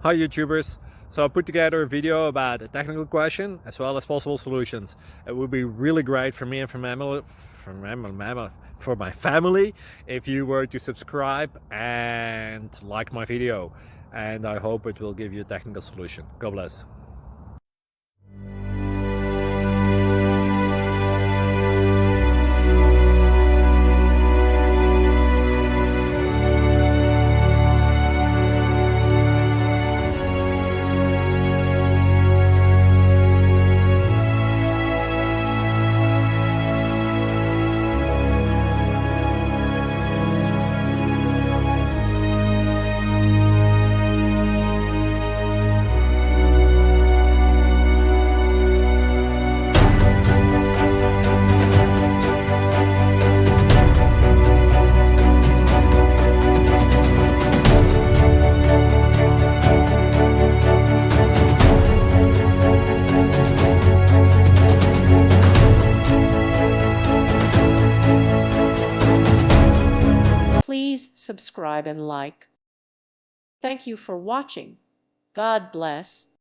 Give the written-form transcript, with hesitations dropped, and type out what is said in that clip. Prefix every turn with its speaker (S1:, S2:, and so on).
S1: Hi YouTubers. So I put together a video about a technical question as well as possible solutions. It would be really great for me and for my family if you were to subscribe and like my video, and I hope it will give you a technical solution. God bless.
S2: Please subscribe and like. Thank you for watching. God bless.